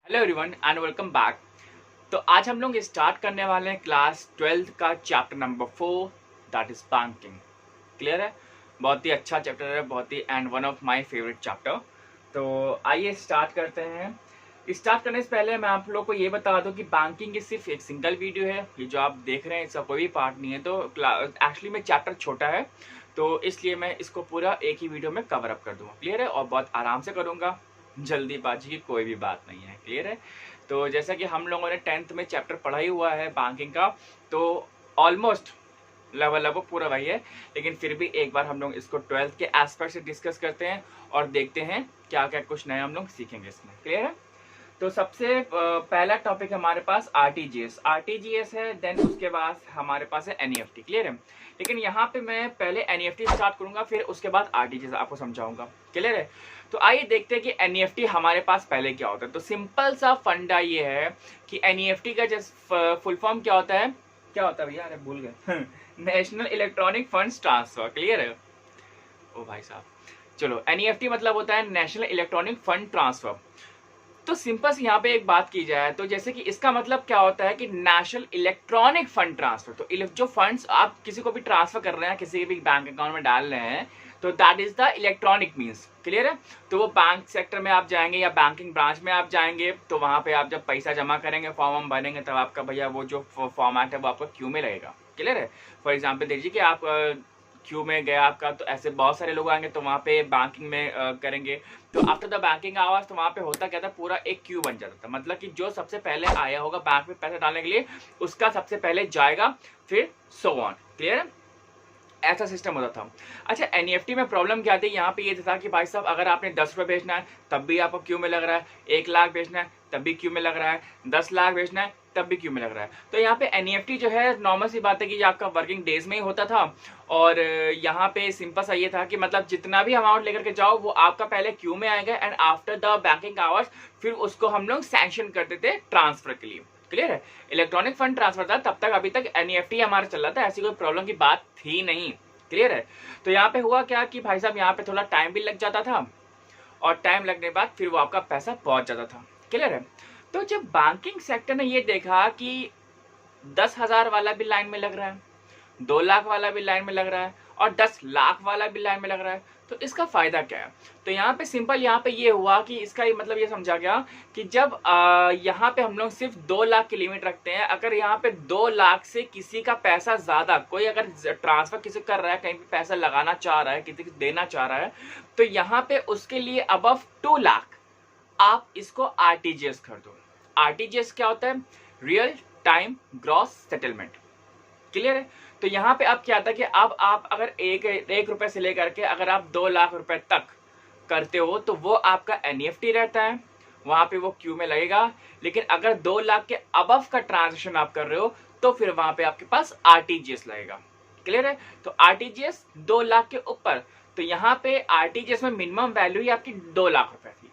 Hello everyone and welcome back. तो आज हम लोग स्टार्ट करने वाले हैं क्लास 12th का chapter number 4 that is banking. Clear है? बहुत ही अच्छा चैप्टर है, बहुत ही and one of my favourite chapter. तो आइए स्टार्ट करते हैं। स्टार्ट करने से पहले मैं आप लोग को ये बता दूं कि बैंकिंग की सिर्फ एक सिंगल वीडियो है। ये जो आप देख रहे हैं इसका कोई भी पार्ट नहीं है। तो एक्चुअली में चैप्टर छोटा है तो इसलिए मैं इसको पूरा एक ही वीडियो में कवर अप कर दूंगा। क्लियर है? और बहुत आराम से करूंगा, जल्दीबाजी की कोई भी बात नहीं है। क्लियर है? तो जैसा कि हम लोगों ने 10th में चैप्टर पढ़ा ही हुआ है बैंकिंग का, तो ऑलमोस्ट लगभग पूरा वही है, लेकिन फिर भी एक बार हम लोग इसको 12th के एस्पेक्ट से डिस्कस करते हैं और देखते हैं क्या क्या कुछ नया हम लोग सीखेंगे इसमें। क्लियर है? तो सबसे पहला टॉपिक हमारे पास आरटीजीएस है, देन उसके बाद हमारे पास है एनईएफटी। क्लियर है? लेकिन यहाँ पे मैं पहले एनईएफटी स्टार्ट करूंगा, फिर उसके बाद आरटीजीएस आपको समझाऊंगा। क्लियर है? तो आइए देखते हैं कि एनईएफटी हमारे पास पहले क्या होता है। तो सिंपल सा फंडा ये है कि एनईएफटी का जैसे फुल फॉर्म क्या होता है भैया? अरे भूल गए national electronic funds transfer. Clear है? ओ भाई साहब, चलो एनईएफटी मतलब होता है नेशनल इलेक्ट्रॉनिक फंड ट्रांसफर। तो सिंपल से यहाँ पे एक बात की जाए तो जैसे कि इसका मतलब क्या होता है कि नेशनल इलेक्ट्रॉनिक फंड ट्रांसफर। तो जो फंड्स आप किसी को भी ट्रांसफर कर रहे हैं, किसी भी बैंक अकाउंट में डाल रहे हैं, तो that is the electronic means. Clear है? तो वो बैंक सेक्टर में आप जाएंगे या बैंकिंग ब्रांच में आप जाएंगे, तो वहां पे आप जब पैसा जमा करेंगे, फॉर्म भरेंगे, तब आपका भैया वो जो फॉर्मेट है वो आपका क्यू में लगेगा। क्लियर है? फॉर एग्जाम्पल देखिए कि आप क्यू में गया आपका, तो ऐसे बहुत सारे लोग आएंगे तो वहाँ पे बैंकिंग में करेंगे। तो आफ्टर द बैंकिंग आवर्स तो वहाँ पे होता क्या था, पूरा एक क्यू बन जाता था। मतलब कि जो सबसे पहले आया होगा बैंक में पैसा डालने के लिए, उसका सबसे पहले जाएगा, फिर सो ऑन। क्लियर है? ऐसा सिस्टम होता था। अच्छा, एनईएफटी में प्रॉब्लम क्या थी? यहाँ पे ये था कि भाई साहब अगर आपने 10 रुपये भेजना है तब भी आपको क्यू में लग रहा है, 1 लाख भेजना है तब भी क्यू में लग रहा है, 10 लाख भेजना है तब भी क्यू में लग रहा है। तो यहाँ पे एनईएफटी जो है नॉर्मल सी बात है कि आपका वर्किंग डेज में ही होता था। और यहाँ पे सिंपल सा ये था कि मतलब जितना भी अमाउंट लेकर के जाओ वो आपका पहले क्यू में आएगा and after the banking hours फिर उसको हम लोग सैंक्शन कर देते ट्रांसफर के लिए। क्लियर है? इलेक्ट्रॉनिक फंड ट्रांसफर था तब तक, अभी तक एनईएफटी हमारा चल रहा था, ऐसी कोई प्रॉब्लम की बात थी नहीं। क्लियर है? तो यहाँ पे हुआ क्या कि भाई साहब यहाँ पे थोड़ा टाइम भी लग जाता था और टाइम लगने के बाद फिर वो आपका पैसा पहुंच जाता था। क्लियर है? तो जब बैंकिंग सेक्टर ने ये देखा कि 10,000 वाला भी लाइन में लग रहा है, 2 लाख वाला भी लाइन में लग रहा है और 10 लाख वाला भी लाइन में लग रहा है, तो इसका फायदा क्या है? तो यहाँ पे सिंपल यहाँ पे ये हुआ कि इसका मतलब ये समझा गया कि जब यहाँ पे हम लोग सिर्फ 2 लाख की लिमिट रखते हैं, अगर यहाँ पे 2 लाख से किसी का पैसा ज्यादा, कोई अगर ट्रांसफर किसी कर रहा है, कहीं पे पैसा लगाना चाह रहा है, किसी को देना चाह रहा है, तो यहाँ पे उसके लिए अबव 2 लाख आप इसको आरटीजीएस कर दो। आरटीजीएस क्या होता है? Real time gross settlement. Clear है? तो यहाँ पे अब क्या था कि अब आप अगर एक रुपए से लेकर के अगर आप 2 लाख रुपए तक करते हो तो वो आपका एनईएफटी रहता है, वहां पे वो क्यू में लगेगा। लेकिन अगर 2 लाख के अबव का ट्रांजेक्शन आप कर रहे हो तो फिर वहां पे आपके पास आरटीजीएस लगेगा। क्लियर है? तो आरटीजीएस 2 लाख के ऊपर, तो यहाँ पे आरटीजीएस में मिनिमम वैल्यू ही आपकी 2 लाख रुपए थी।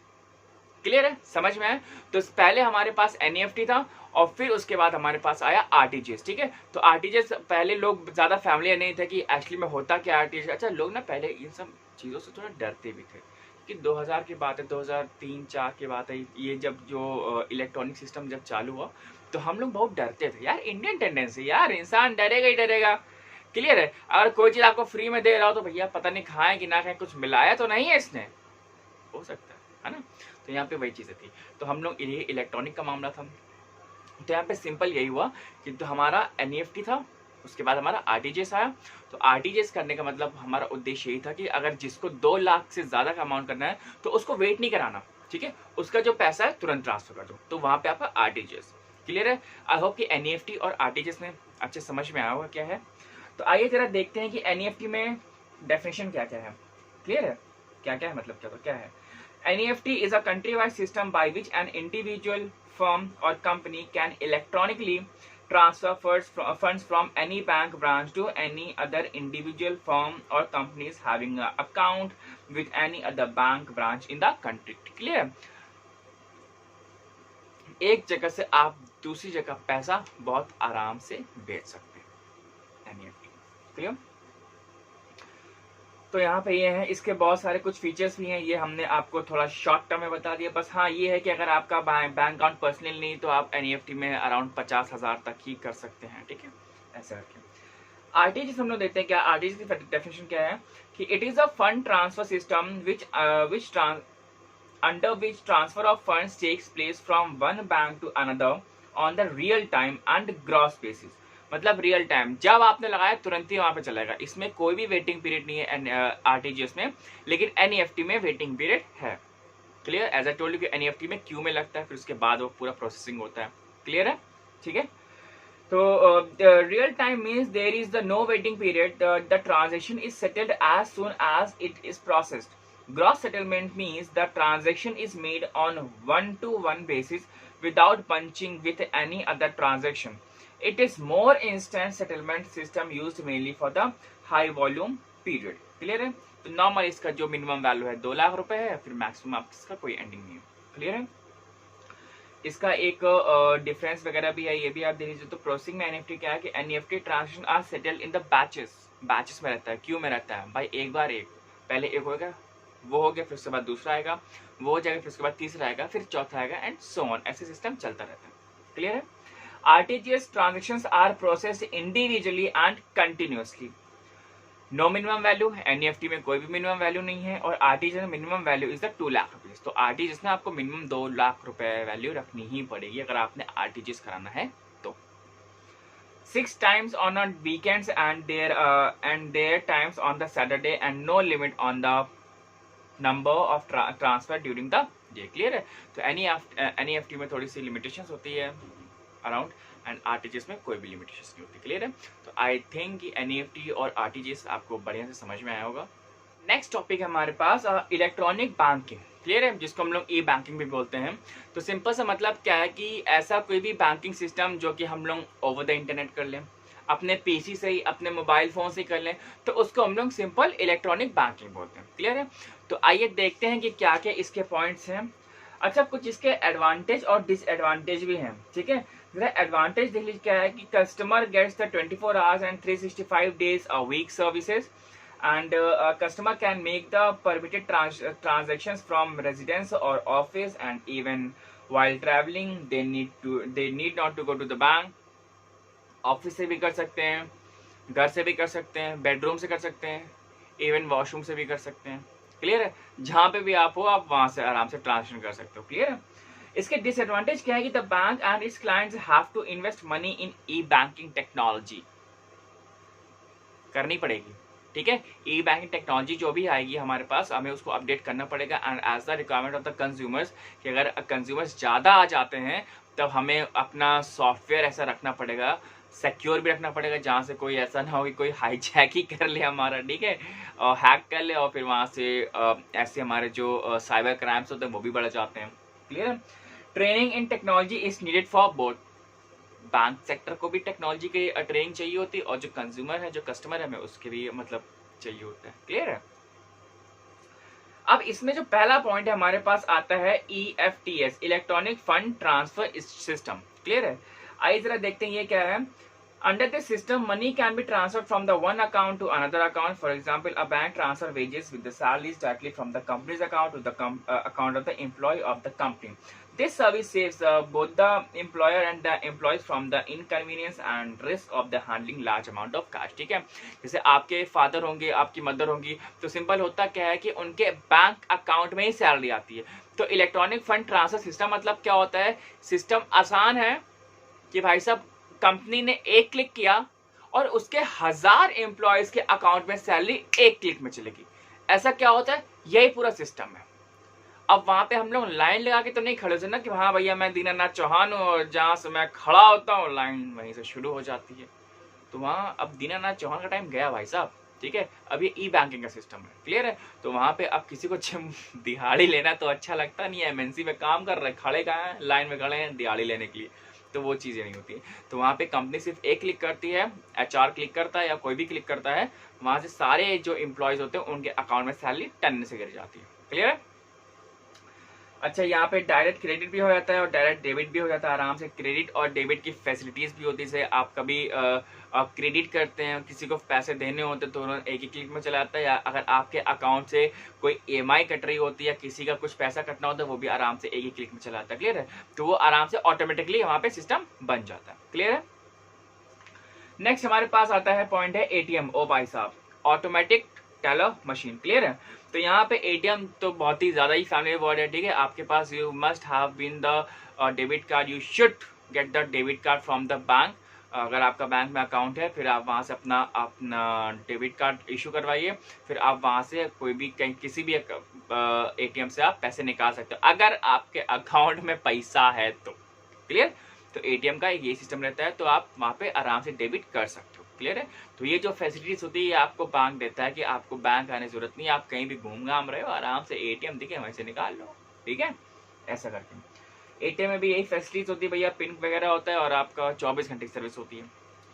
क्लियर है? समझ में आया? तो पहले हमारे पास एनईएफटी था और फिर उसके बाद हमारे पास आया आरटीजीएस। ठीक है? तो आरटीजीएस पहले लोग ज्यादा फैमिलियर नहीं थे कि एक्चुअली में होता क्या आरटीजीएस। अच्छा, लोग ना पहले इन सब चीजों से थोड़ा डरते भी थे कि 2000 की बात है, 2003-4 की बात है, ये जब जो इलेक्ट्रॉनिक सिस्टम जब चालू हुआ तो हम लोग बहुत डरते थे। यार इंडियन टेंडेंसी, यार इंसान डरेगा ही डरेगा। क्लियर है? अगर कोई चीज आपको फ्री में दे रहा हो तो भैया पता नहीं खाएं कि ना खाएं, कुछ मिलाया तो नहीं है इसने, हो सकता है ना? तो यहाँ पे वही चीजें थी। तो हम लोग ये इलेक्ट्रॉनिक का मामला था, तो यहाँ पे सिंपल यही हुआ कि तो हमारा एनईएफटी था, उसके बाद हमारा आरटीजीएस आया। तो आरटीजीएस करने का मतलब हमारा उद्देश्य यही था कि अगर जिसको 2 लाख से ज्यादा का अमाउंट करना है तो उसको वेट नहीं कराना। ठीक है? उसका जो पैसा है तुरंत ट्रांसफर कर दो, तो वहां पे आपका आरटीजीएस। क्लियर है? आई होप कि एनईएफटी और आरटीजीएस में अच्छे समझ में आया होगा क्या है। तो आइए जरा देखते हैं कि एनईएफटी में डेफिनेशन क्या क्या है। क्लियर है? क्या क्या है मतलब क्या है? NEFT is a country-wide system by which an individual, firm or company can electronically transfer funds from any bank branch to any other individual, firm or companies having an account with any other bank branch in the country. Clear? एक जगह से आप दूसरी जगह पैसा बहुत आराम से भेज सकते हैं NEFT। क्लियर? तो यहाँ पे ये है, इसके बहुत सारे कुछ फीचर्स भी हैं, ये हमने आपको थोड़ा शॉर्ट टर्म में बता दिया। बस हाँ ये है कि अगर आपका बैंक अकाउंट पर्सनल नहीं तो आप एनईएफटी में अराउंड 50,000 तक ही कर सकते हैं, ठीक है, ऐसा करके। आरटीजीएस हम लोग देखते हैं क्या आरटीजीएस की डेफिनेशन क्या है कि it is a fund transfer system which under which transfer of funds takes place from one bank to another on the real time and gross basis। मतलब रियल टाइम, जब आपने लगाया तुरंत ही वहां पे चलेगा, इसमें कोई भी वेटिंग पीरियड नहीं है आरटीजीएस में, लेकिन एनईएफटी में वेटिंग पीरियड है। Clear? As I told you कि एनईएफटी में क्यू में लगता है, फिर उसके बाद वो पूरा प्रोसेसिंग होता है। क्लियर है? ठीक है। तो real time means there is the no waiting period, the transaction is settled as soon as it is processed. Gross settlement means the transaction is made on one-to-one basis without bunching with any other transaction. It is more instant settlement system used mainly for the high volume period. Clear है? तो normal इसका जो minimum value है 2 लाख रुपए है, फिर maximum आप इसका कोई एंडिंग नहीं है। क्लियर है? इसका एक डिफरेंस वगैरह भी है, ये भी आप देख लीजिए। तो प्रोसेसिंग में एनईएफटी क्या है कि NEFT transaction are settled in the batches में रहता है, क्यू में रहता है भाई, एक बार एक, पहले एक होगा, वो हो गया, फिर उसके बाद दूसरा आएगा, वो हो जाएगा, फिर उसके बाद तीसरा आएगा, फिर चौथा आएगा, एंड सो ऑन, ऐसे सिस्टम चलता रहता है। क्लियर है? RTGS transactions are processed individually and continuously. No minimum value, NEFT में कोई भी मिनिमम वैल्यू नहीं है, और आरटीजीएस में minimum value is the 2 lakh rupees. तो आरटीजीएस में आपको मिनिमम 2 लाख रुपए वैल्यू रखनी ही पड़ेगी अगर आपने आरटीजीएस कराना है तो। 6 times on a weekends and their times on the Saturday and no limit on the number of transfer during the day. Clear है? तो एनईएफटी में थोड़ी सी लिमिटेशंस होती है अराउंड, एंड आरटीजीएस में कोई भी लिमिटेशंस नहीं होती। क्लियर है? तो आई थिंक कि एनईएफटी और आरटीजीएस आपको बढ़िया से समझ में आया होगा। नेक्स्ट टॉपिक है हमारे पास इलेक्ट्रॉनिक बैंकिंग। क्लियर है? जिसको हम लोग ई बैंकिंग भी बोलते हैं। तो सिंपल सा मतलब क्या है कि ऐसा कोई भी बैंकिंग सिस्टम जो कि हम लोग ओवर द इंटरनेट कर लें, अपने पीसी से ही, अपने मोबाइल फोन से कर लें, तो उसको हम लोग सिंपल इलेक्ट्रॉनिक बैंकिंग बोलते हैं। क्लियर है? तो आइए देखते हैं कि क्या क्या इसके पॉइंट्स हैं। अच्छा, कुछ इसके एडवांटेज और डिसएडवांटेज भी हैं। ठीक है, जरा एडवांटेज देख लीजिए क्या है कि customer gets the 24 hours and 365 days a week services, and customer can make the permitted transactions from residence or office, and even while traveling they need not to go to the bank। Office से भी कर सकते हैं, घर से भी कर सकते हैं, बेडरूम से कर सकते हैं, इवन वॉशरूम से भी कर सकते हैं। क्लियर है? जहां पे भी आप हो, आप वहां से आराम से ट्रांजेक्शन कर सकते हो। क्लियर है? इसके डिसएडवांटेज क्या है कि the bank and its clients have to invest money in e banking technology. करनी पड़ेगी, ठीक है। ई बैंकिंग टेक्नोलॉजी जो भी आएगी हमारे पास, हमें उसको अपडेट करना पड़ेगा, and as the requirement of the consumers, कि अगर कंज्यूमर्स ज़्यादा आ जाते हैं तब हमें अपना सॉफ्टवेयर ऐसा रखना पड़ेगा, सिक्योर भी रखना पड़ेगा, जहाँ से कोई ऐसा ना हो कि कोई हाईजैक ही कर ले हमारा, ठीक है, और हैक कर ले, और फिर वहाँ से ऐसे हमारे जो साइबर क्राइम्स होते हैं वो भी बढ़ जाते हैं। क्लियर है? Training in technology is needed for both. Bank sector को भी टेक्नोलॉजी की ट्रेनिंग चाहिए होती है, और जो कंज्यूमर है, जो कस्टमर है, हमें उसके भी मतलब चाहिए होता है। क्लियर है? अब इसमें जो पहला पॉइंट है हमारे पास आता है EFTS, electronic fund transfer system. Clear है? आइए जरा देखते हैं ये क्या है। Under this system, money can be transferred from the one account to another account. For example, a bank transfer wages with the salaries directly from the company's account to the account of the employee of the company. This service saves both the employer and the employees from the inconvenience and risk of the handling large amount of cash. ठीक है? जैसे आपके father होंगे, आपकी mother होंगी, तो simple होता क्या है कि उनके बैंक अकाउंट में ही सैलरी आती है। तो इलेक्ट्रॉनिक फंड ट्रांसफर सिस्टम मतलब क्या होता है? सिस्टम आसान है कि भाई साहब कंपनी ने एक क्लिक किया और उसके 1000 एम्प्लॉयज के अकाउंट में सैलरी एक क्लिक में चलेगी। ऐसा क्या होता है? यही पूरा सिस्टम है। अब वहां पे हम लोग लाइन लगा के तो नहीं खड़े होते ना कि हाँ भैया मैं दीनानाथ चौहान हूँ और जहां से मैं खड़ा होता हूँ लाइन वहीं से शुरू हो जाती है। तो वहां अब दीनानाथ चौहान का टाइम गया भाई साहब। ठीक है? अब ये ई बैंकिंग का सिस्टम है। क्लियर है? तो वहां पे अब किसी को दिहाड़ी लेना तो अच्छा लगता नहीं है। एमएनसी में काम कर रहे, खड़े कहाँ हैं? लाइन में खड़े हैं दिहाड़ी लेने के लिए। तो वो चीज़ें नहीं होती है। तो वहाँ पे कंपनी सिर्फ एक क्लिक करती है, HR क्लिक करता है या कोई भी क्लिक करता है, वहाँ से सारे जो एम्प्लॉयज होते हैं उनके अकाउंट में सैलरी टन से गिर जाती है। क्लियर है? अच्छा, यहाँ पे डायरेक्ट क्रेडिट भी हो जाता है और डायरेक्ट डेबिट भी हो जाता है आराम से। क्रेडिट और डेबिट की फैसिलिटीज भी होती है, जैसे आप कभी आप क्रेडिट करते हैं, किसी को पैसे देने होते हैं तो तुरंत एक ही क्लिक में चला जाता है, या अगर आपके अकाउंट से कोई EMI कट रही होती है या किसी का कुछ पैसा कटना होता है वो भी आराम से एक ही क्लिक में चला जाता है। क्लियर है? तो वो आराम से ऑटोमेटिकली वहाँ पे सिस्टम बन जाता है। क्लियर है? नेक्स्ट हमारे पास आता है पॉइंट है ATM। ओ भाई साहब, ऑटोमेटिक टेलर मशीन। क्लियर है? तो यहाँ पे ATM तो बहुत ही ज्यादा ही फैमिली वर्ड है, ठीक है। आपके पास you must have been the debit card, you should get the debit card from the bank. अगर आपका बैंक में अकाउंट है फिर आप वहाँ से अपना डेबिट कार्ड इशू करवाइए, फिर आप वहाँ से कोई भी कहीं किसी भी ATM से आप पैसे निकाल सकते हो अगर आपके अकाउंट में पैसा है तो। क्लियर? तो ATM का ये सिस्टम रहता है, तो आप वहाँ पे आराम से डेबिट कर सकते हो। क्लियर है? तो ये जो फैसिलिटीज होती है आपको बैंक देता है कि आपको बैंक आने की जरूरत नहीं है, आप कहीं भी घूम घाम रहे हो आराम से ATM दिखे वहीं से निकाल लो। ठीक है? ऐसा करके ATM में भी यही फैसिलिटीज होती है भैया, पिन वगैरह होता है और आपका 24 घंटे की सर्विस होती है।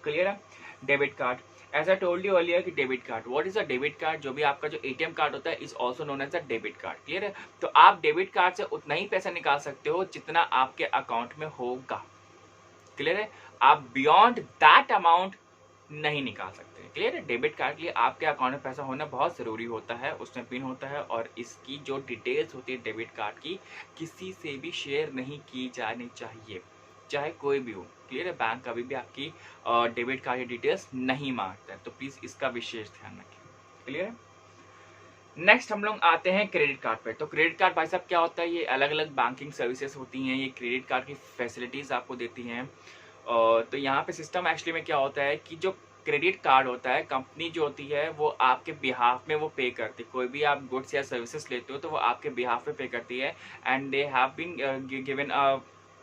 क्लियर है? Debit card, as I told you earlier कि debit card, what is a debit card? जो भी आपका जो ATM कार्ड होता है is also known as a debit card. Clear है? तो आप डेबिट कार्ड से उतना ही पैसा निकाल सकते हो जितना आपके अकाउंट में होगा। क्लियर है? आप बियॉन्ड दैट अमाउंट नहीं निकाल सकते। क्लियर है? डेबिट कार्ड के लिए आपके अकाउंट में पैसा होना बहुत जरूरी होता है, उसमें पिन होता है और इसकी जो डिटेल्स होती है डेबिट कार्ड की किसी से भी शेयर नहीं की जानी चाहिए, चाहे कोई भी हो। क्लियर है? बैंक कभी भी आपकी डेबिट कार्ड की डिटेल्स नहीं मांगता है, तो प्लीज इसका विशेष ध्यान रखें। क्लियर है? नेक्स्ट हम लोग आते हैं क्रेडिट कार्ड पे। तो क्रेडिट कार्ड भाई साहब क्या होता है? ये अलग अलग बैंकिंग सर्विसेज होती हैं, ये क्रेडिट कार्ड की फैसिलिटीज आपको देती हैं। तो यहाँ पे सिस्टम एक्चुअली में क्या होता है कि जो क्रेडिट कार्ड होता है, कंपनी जो होती है वो आपके बिहाफ में वो पे करती है। कोई भी आप गुड्स या सर्विसेज लेते हो तो वो आपके बिहाफ में पे करती है, and they have been given a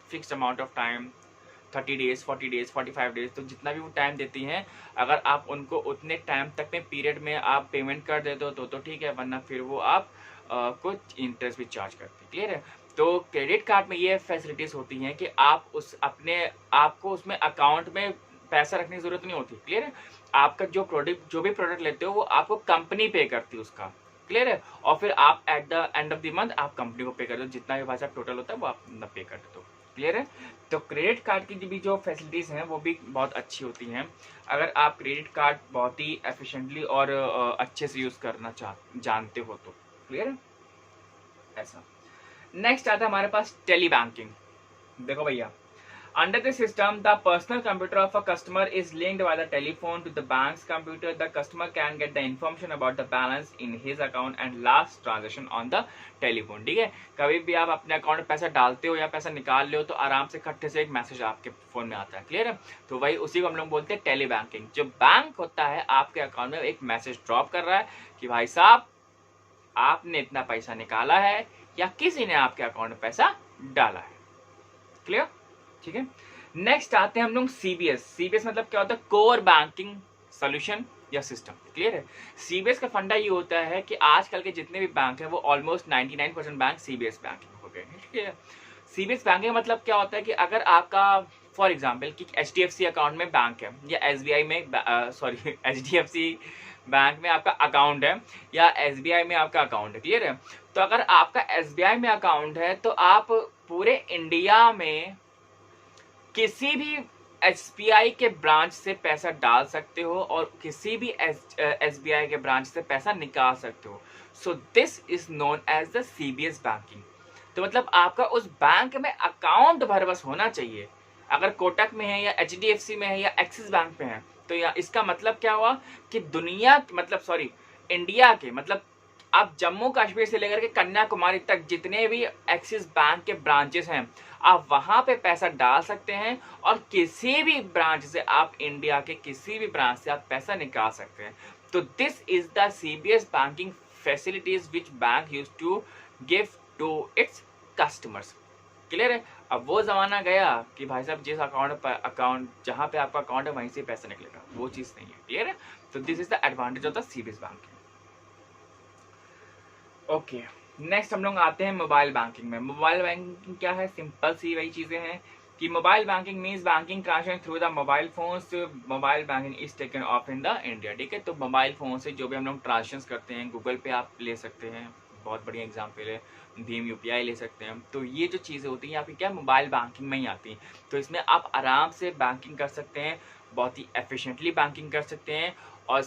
fixed amount of time, 30 days, 40 days, 45 days, तो जितना भी वो टाइम देती हैं, अगर आप उनको उतने टाइम तक में पीरियड में आप पेमेंट कर देते हो तो ठीक है, वरना फिर वो आप कुछ इंटरेस्ट भी चार्ज करते हैं। क्लियर है? तो क्रेडिट कार्ड में ये फैसिलिटीज होती हैं कि आप आपको उसमें अकाउंट में पैसा रखने की जरूरत नहीं होती। क्लियर है? आपका जो भी प्रोडक्ट लेते हो वो आपको कंपनी पे करती है उसका। क्लियर है? और फिर आप at the end of the month आप कंपनी को पे कर दो, जितना भी पैसा टोटल होता है वो आप पे कर दो। क्लियर है? तो क्रेडिट कार्ड की भी जो फैसिलिटीज हैं वो भी बहुत अच्छी होती हैं अगर आप क्रेडिट कार्ड बहुत ही एफिशिएंटली और अच्छे से यूज करना जानते हो तो। क्लियर है? ऐसा। नेक्स्ट आता है हमारे पास टेली बैंकिंग। देखो भैया, under the system the personal computer of a customer is linked by the telephone to the bank's computer. The customer can get the information about the balance in his account and last transaction on the telephone. ठीक है? कभी भी आप अपने account में पैसा डालते हो या पैसा निकाल ले हो तो आराम से खट्टे से एक मैसेज आपके फोन में आता है। क्लियर है? तो वही उसी को हम लोग बोलते हैं टेली बैंकिंग। जो बैंक होता है आपके अकाउंट में एक मैसेज ड्रॉप कर रहा है कि भाई साहब आपने इतना पैसा निकाला है या किसी ने आपके अकाउंट में पैसा डाला है। क्लियर? ठीक है? नेक्स्ट आते हैं हम लोग CBS मतलब क्या होता है? कोर बैंकिंग सोल्यूशन या सिस्टम। क्लियर है? CBS का फंडा ये होता है कि आजकल के जितने भी बैंक हैं वो ऑलमोस्ट 99% बैंक CBS बैंकिंग हो गए हैं। ठीक है? CBS बैंकिंग मतलब क्या होता है कि अगर आपका फॉर एग्जाम्पल कि HDFC अकाउंट में बैंक है या SBI में HDFC बैंक में आपका अकाउंट है या SBI में आपका अकाउंट है। क्लियर है? तो अगर आपका SBI में अकाउंट है तो आप पूरे इंडिया में किसी भी SBI के ब्रांच से पैसा डाल सकते हो और किसी भी SBI के ब्रांच से पैसा निकाल सकते हो। So this is known as the CBS banking. तो मतलब आपका उस बैंक में अकाउंट भर बस होना चाहिए। अगर कोटक में है या HDFC में है या एक्सिस बैंक में है तो इसका मतलब क्या हुआ कि इंडिया के मतलब आप जम्मू कश्मीर से लेकर के कन्याकुमारी तक जितने भी एक्सिस बैंक के ब्रांचेस हैं आप वहां पे पैसा डाल सकते हैं और किसी भी ब्रांच से आप इंडिया के किसी भी ब्रांच से आप पैसा निकाल सकते हैं। तो this is the CBS banking facilities which bank use to give to its customers. Clear है? अब वो जमाना गया कि भाई साहब जिस अकाउंट जहां पे आपका अकाउंट है वहीं से पैसा निकलेगा, वो चीज नहीं है। क्लियर है? तो this is the advantage of the CBS banking. Okay, next हम लोग आते हैं मोबाइल बैंकिंग में। मोबाइल बैंकिंग क्या है? सिंपल सी वही चीजें हैं कि mobile banking means banking transaction through the mobile phones. Mobile banking is taken of in the India. ठीक है? तो मोबाइल फोन से जो भी हम लोग ट्रांजेक्शन करते हैं, गूगल पे आप ले सकते हैं, बहुत बढ़िया एग्जाम्पल है, भीम यूपीआई ले सकते हैं। तो ये जो चीज़ें होती हैं आपकी क्या मोबाइल बैंकिंग में ही आती हैं। तो इसमें आप आराम से बैंकिंग कर सकते हैं, बहुत ही एफिशिएंटली बैंकिंग कर सकते हैं और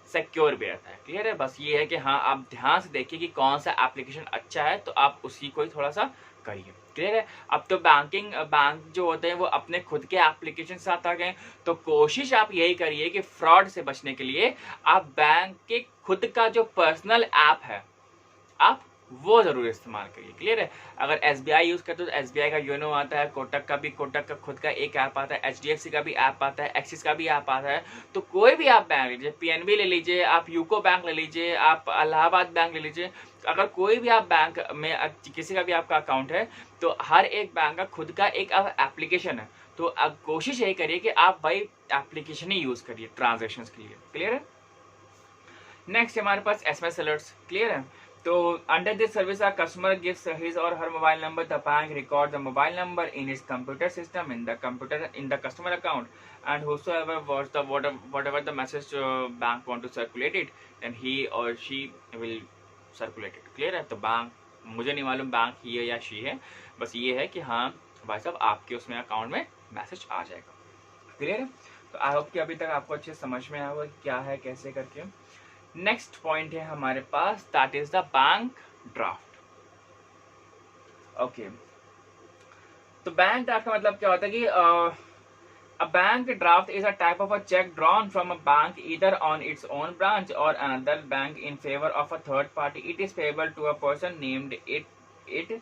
सिक्योर भी रहता है। क्लियर है? बस ये है कि हाँ, आप ध्यान से देखिए कि कौन सा एप्लीकेशन अच्छा है तो आप उसी को ही थोड़ा सा करिए। क्लियर है? अब तो बैंक जो होते हैं वो अपने खुद के एप्लीकेशन साथ आ गए, तो कोशिश आप यही करिए कि फ्रॉड से बचने के लिए आप बैंक के खुद का जो पर्सनल ऐप है आप वो जरूर इस्तेमाल करिए। क्लियर है? अगर SBI यूज करते हो तो SBI का योनो आता है, कोटक का खुद का एक ऐप आता है, HDFC का भी ऐप आता है, एक्सिस का भी ऐप आता है। तो कोई भी आप बैंक लीजिए, PNB ले लीजिए, आप यूको बैंक ले लीजिए, आप इलाहाबाद बैंक ले लीजिए, अगर कोई भी आप बैंक में किसी का भी आपका अकाउंट है तो हर एक बैंक का खुद का एक एप्लीकेशन है। तो अब कोशिश यही करिए कि आप वही एप्लीकेशन ही यूज करिए ट्रांजेक्शन के लिए। क्लियर है? नेक्स्ट हमारे पास SMS अलर्ट्स। क्लियर है? तो under this service our customer gives his or her mobile number, the bank record the mobile number in his computer system in the customer account and whosoever was the whatever the message bank want to circulate it then he or she will circulate it। Clear है? तो bank, मुझे नहीं मालूम bank ही है या she है, बस ये है कि हाँ भाई साहब आपके उसमें अकाउंट में मैसेज आ जाएगा। क्लियर है? तो आई होप कि अभी तक आपको अच्छे समझ में आया होगा क्या है कैसे करके। नेक्स्ट पॉइंट है हमारे पास, that is the bank draft. Okay, तो बैंक ड्राफ्ट का मतलब क्या होता है कि a bank draft is a type of a check drawn from a bank either on its own branch or another bank in favor of a third party. It is payable to a person named it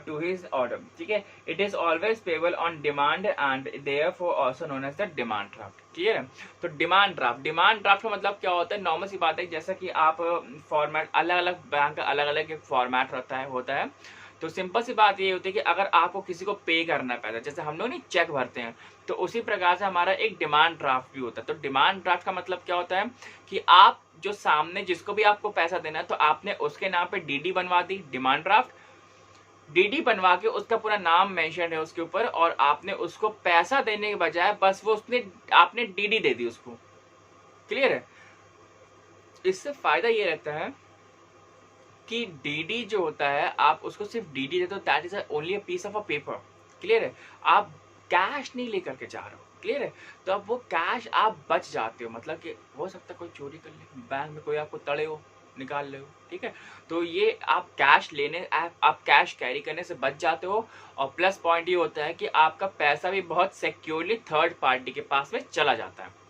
to his order। ठीक है? It is always payable on demand and therefore also known as the demand draft। Clear है? तो demand draft का मतलब क्या होता है? Normal सी बात है, जैसा कि आप फॉर्मेट, अलग अलग बैंक का अलग अलग फॉर्मेट होता है। तो सिंपल सी बात ये होती है कि अगर आपको किसी को पे करना पड़ता है, जैसे हम लोग नहीं चेक भरते हैं, तो उसी प्रकार से हमारा एक डिमांड ड्राफ्ट भी होता है। तो डिमांड ड्राफ्ट का मतलब क्या होता है कि आप जो सामने जिसको भी आपको पैसा देना है तो आपने उसके नाम पे DD बनवा दी, डिमांड ड्राफ्ट DD बनवा के उसका पूरा नाम मेंशन है उसके ऊपर, और आपने उसको पैसा देने के बजाय बस वो आपने DD दे दी उसको। क्लियर है? इससे फायदा ये रहता है कि DD जो होता है आप उसको सिर्फ DD देते हो, that is only a piece of a paper. Clear है? आप कैश नहीं लेकर के जा रहे हो। क्लियर है? तो अब वो कैश आप बच जाते हो, मतलब कि हो सकता है कोई चोरी कर ले, बैंक में कोई आपको तड़े हो, निकाल ले हो। ठीक है? तो ये आप कैश आप कैश कैरी करने से बच जाते हो, और प्लस पॉइंट ये होता है कि आपका पैसा भी बहुत सिक्योरली थर्ड पार्टी के पास में चला जाता है।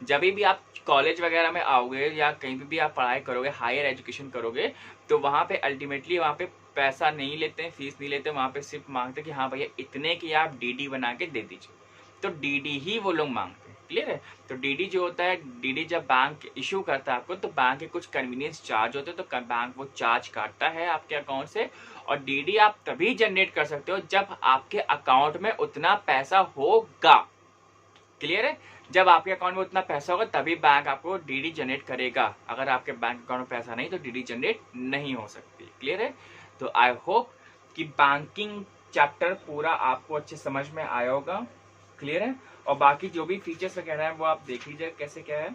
जब भी आप कॉलेज वगैरह में आओगे या कहीं भी आप पढ़ाई करोगे, हायर एजुकेशन करोगे, तो वहाँ पे अल्टीमेटली वहाँ पे पैसा नहीं लेते हैं, फीस नहीं लेते, वहाँ पे सिर्फ मांगते हैं कि हाँ भैया इतने की आप DD बना के दे दीजिए। तो DD ही वो लोग मांगते हैं। क्लियर है? तो DD जो होता है, DD जब बैंक इशू करता है आपको, तो बैंक के कुछ कन्वीनियंस चार्ज होते हैं, तो बैंक वो चार्ज काटता है आपके अकाउंट से। और DD आप तभी जनरेट कर सकते हो जब आपके अकाउंट में उतना पैसा होगा। क्लियर है? जब आपके अकाउंट में उतना पैसा होगा तभी बैंक आपको DD जनरेट करेगा। अगर आपके बैंक अकाउंट में पैसा नहीं तो DD जनरेट नहीं हो सकती। क्लियर है? तो आई होप कि बैंकिंग चैप्टर पूरा आपको अच्छे समझ में आया होगा। क्लियर है? और बाकी जो भी फीचर्स वगैरह है वो आप देख लीजिए कैसे क्या है।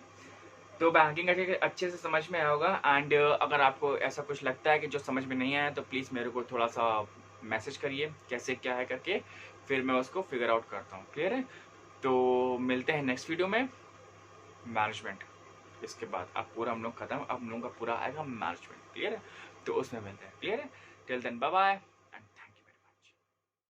तो बैंकिंग अच्छे से समझ में आया होगा। एंड अगर आपको ऐसा कुछ लगता है कि जो समझ में नहीं आया तो प्लीज़ मेरे को थोड़ा सा मैसेज करिए कैसे क्या है करके, फिर मैं उसको फिगर आउट करता हूँ। क्लियर है? तो मिलते हैं नेक्स्ट वीडियो में मैनेजमेंट। इसके बाद अब पूरा हम लोग खत्म, अब हम लोग का पूरा आएगा मैनेजमेंट। क्लियर है? तो उसमें मिलते हैं। क्लियर है? Till then bye bye.